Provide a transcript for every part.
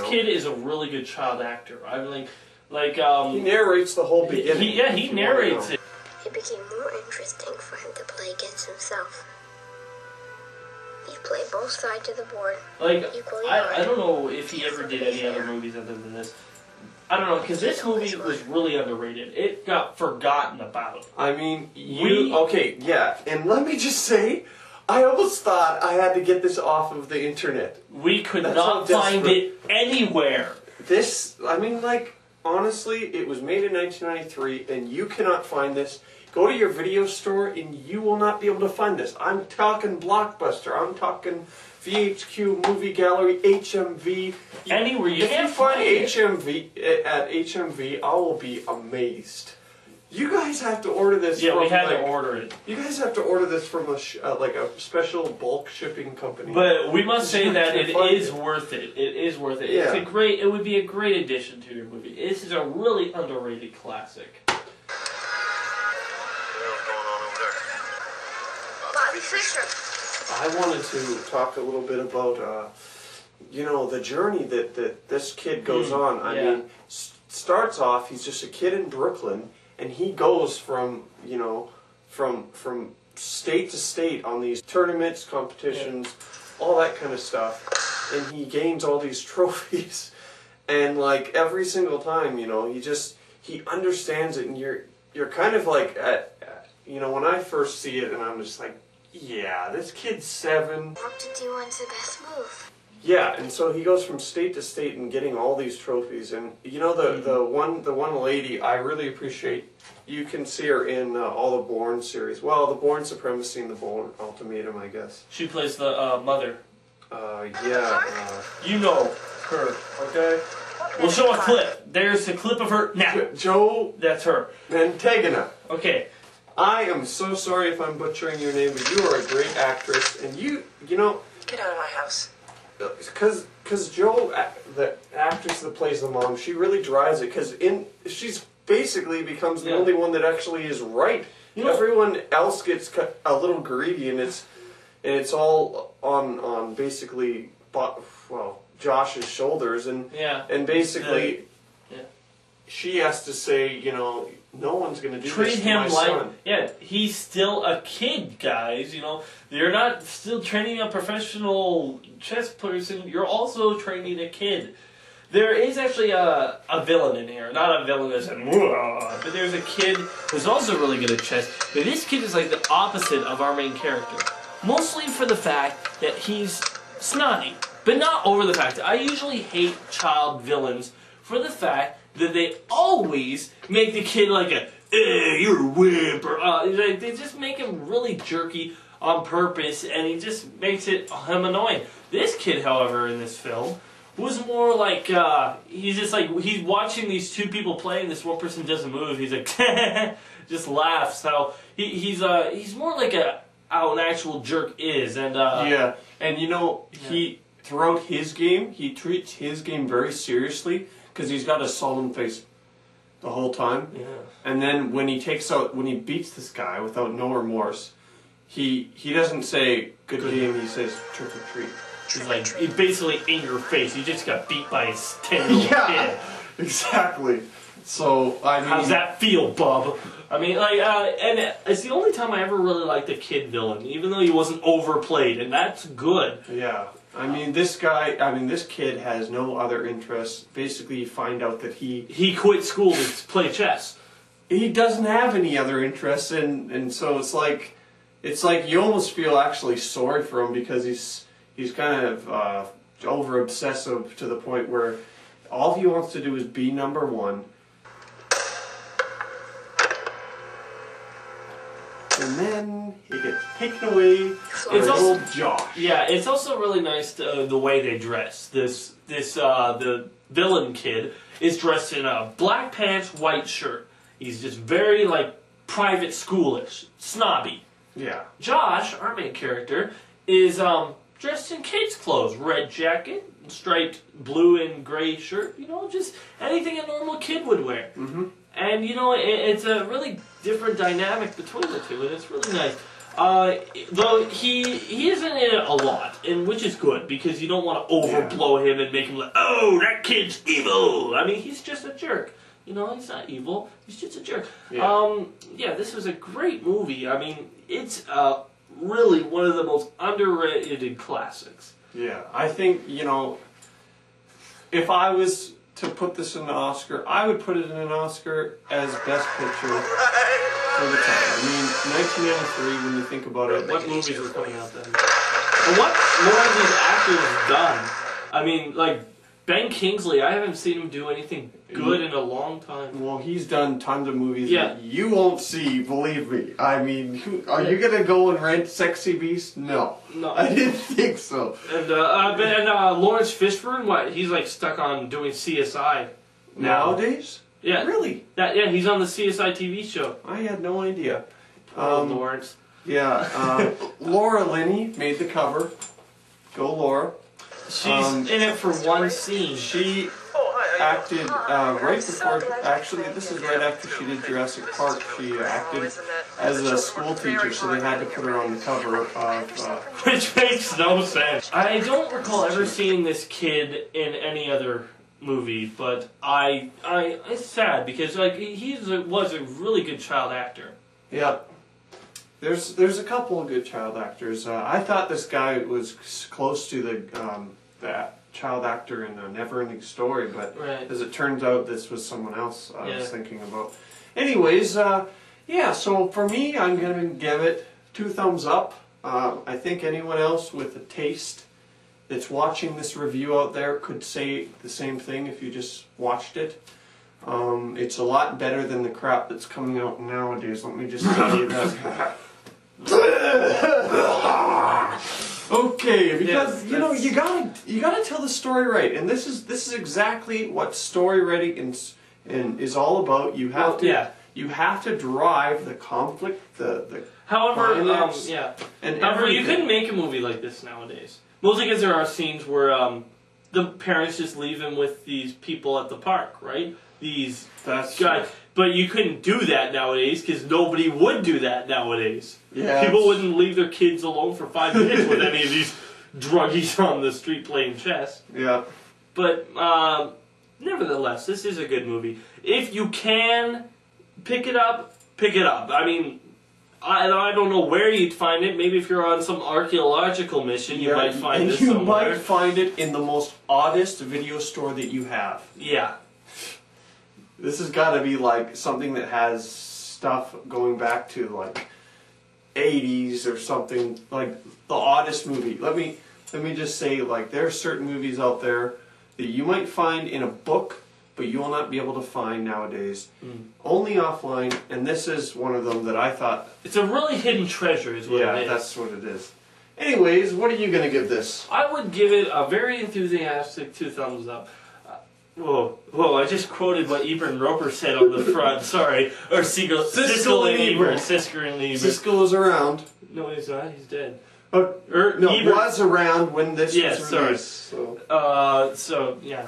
kid is a really good child actor. I mean, he narrates the whole beginning. He narrates it. It became more interesting for him to play against himself. He played both sides of the board equally hard. I don't know if he ever did any other movies other than this. I don't know, because this movie was really underrated. It got forgotten about. I mean, okay, yeah, and let me just say, I almost thought I had to get this off of the internet. We could not find it anywhere. I mean, like, honestly, it was made in 1993, and you cannot find this. Go to your video store, and you will not be able to find this. I'm talking Blockbuster. I'm talking VHQ, Movie Gallery, HMV. Anywhere you can find HMV at HMV, I will be amazed. You guys have to order this. Yeah, we had to order it. You guys have to order this from a special bulk shipping company. But we must say that it is worth it. It is worth it. Yeah. It would be a great addition to your movie. This is a really underrated classic. Bobby Fitsher. I wanted to talk a little bit about, the journey that this kid goes on. I mean, starts off, he's just a kid in Brooklyn, and he goes from state to state on these tournaments, competitions, all that kind of stuff, and he gains all these trophies, and like every single time, he understands it, and you're kind of like when I first see it, and I'm just like, yeah, this kid's 7. What to do when's the best move? Yeah, and so he goes from state to state and getting all these trophies, and the one lady I really appreciate. You can see her in all the Bourne series. Well, the Bourne Supremacy and the Bourne Ultimatum, I guess. She plays the mother. You know her, okay? We'll show a clip. There's a clip of her now. Joe. That's her. Mantegna. Okay. I am so sorry if I'm butchering your name, but you are a great actress, and you know. Get out of my house. Because Joe, the actress that plays the mom, she really drives it. Because she's basically becomes the only one that actually is right. Everyone else gets a little greedy, and it's all on basically Josh's shoulders, and basically she has to say, no one's going to do treat this to him my like son. he's still a kid, guys. You're not still training a professional chess person. You're also training a kid. There is actually a villain in here, not a villain as in but there's a kid who's also really good at chess. But this kid is like the opposite of our main character, mostly for the fact that he's snotty, but not over the fact. I usually hate child villains for the fact that they always make the kid like you're a wimp, or they just make him really jerky on purpose, and he just makes him annoying. This kid, however, in this film, was more like, he's watching these two people playing, this one person doesn't move, he's like, just laughs. So he's more like how an actual jerk is, and he throughout his game, he treats his game very seriously, because he's got a solemn face the whole time. Yeah. And then when he beats this guy without no remorse, he doesn't say good game, he says trick or treat. He's basically in your face. You just got beat by his 10-year-old kid. Exactly. So, I mean, how's that feel, bub? I mean, and it's the only time I ever really liked a kid villain, even though he wasn't overplayed, and that's good. Yeah. I mean, this kid has no other interests. Basically, you find out that he quit school to play chess. He doesn't have any other interests, and so it's like you almost feel actually sorry for him, because he's kind of over obsessive to the point where all he wants to do is be number one. And then he gets taken away by old Josh. Yeah, it's also really nice the way they dress. The villain kid is dressed in a black pants, white shirt. He's just very private schoolish, snobby. Yeah. Josh, our main character, is dressed in kids' clothes, red jacket, striped blue and gray shirt. Just anything a normal kid would wear. Mm-hmm. And it's a really different dynamic between the two, and it's really nice. Though he isn't in it a lot, and which is good because you don't want to overblow him and make him like, oh, that kid's evil. I mean, he's just a jerk. You know, he's not evil. He's just a jerk. Yeah. Yeah, this was a great movie. I mean, it's really one of the most underrated classics. Yeah, I think, you know, if I was to put this in an Oscar, I would put it in an Oscar as Best Picture for the time. I mean, 1993, when you think about it. What movies were coming out then? And what more have these actors done? I mean, like, Ben Kingsley, I haven't seen him do anything good in a long time. Well, he's done tons of movies that you won't see, believe me. I mean, are you going to go and rent Sexy Beast? No. No. I didn't think so. And Lawrence Fishburne, what? He's like stuck on doing CSI now. Nowadays? Yeah. Really? Yeah, he's on the CSI TV show. I had no idea. Lawrence. Yeah. Laura Linney made the cover. Go Laura. She's in it for one scene. She acted right before, actually this is right after she did Jurassic Park. She acted as a school teacher, so they had to put her on the cover of... Which makes no sense. I don't recall ever seeing this kid in any other movie, but it's sad because like was a really good child actor. Yeah. There's a couple of good child actors. I thought this guy was close to that child actor in A Never-Ending Story, but as it turns out, this was someone else I was thinking about. Anyways, yeah, so for me, I'm going to give it 2 thumbs up. I think anyone else with a taste that's watching this review out there could say the same thing if you just watched it. It's a lot better than the crap that's coming out nowadays, let me just tell you that. Okay, because you know you gotta tell the story right, and this is exactly what story writing is all about. You have to drive the conflict, the However, climax, and however, you couldn't make a movie like this nowadays. Mostly because there are scenes where the parents just leave him with these people at the park, right? These guys. But you couldn't do that nowadays because nobody would do that nowadays. Yeah, people wouldn't leave their kids alone for 5 minutes with any of these druggies on the street playing chess. Yeah. But nevertheless, this is a good movie. If you can pick it up, pick it up. I mean, I don't know where you'd find it. Maybe if you're on some archaeological mission, you might find it somewhere. You might find it in the most oddest video store that you have. Yeah. This has got to be like something that has stuff going back to like 80s or something, like the oddest movie. Let me just say, like, there are certain movies out there that you might find in a book, but you will not be able to find nowadays. Only offline, and this is one of them that I thought... It's a really hidden treasure is what it is. Yeah, that's what it is. Anyways, what are you going to give this? I would give it a very enthusiastic 2 thumbs up. Whoa, I just quoted what Ebert Roper said on the front, sorry. Or Siskel and Ebert. Siskel and Ebert. Siskel is around. No, he's not, he's dead. No, Ebert was around when this was released. So yeah.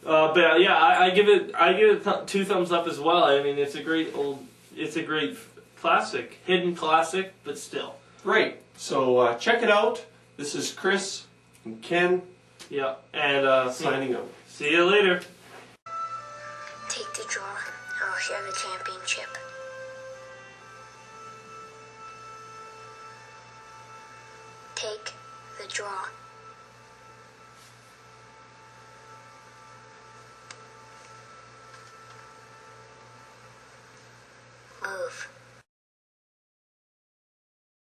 But yeah, I give it 2 thumbs up as well. I mean, it's a great classic. Hidden classic, but still. Great. So check it out. This is Chris and Ken. Yeah, and signing out. See you later. Take the draw, or I'll share the championship. Take the draw. Move.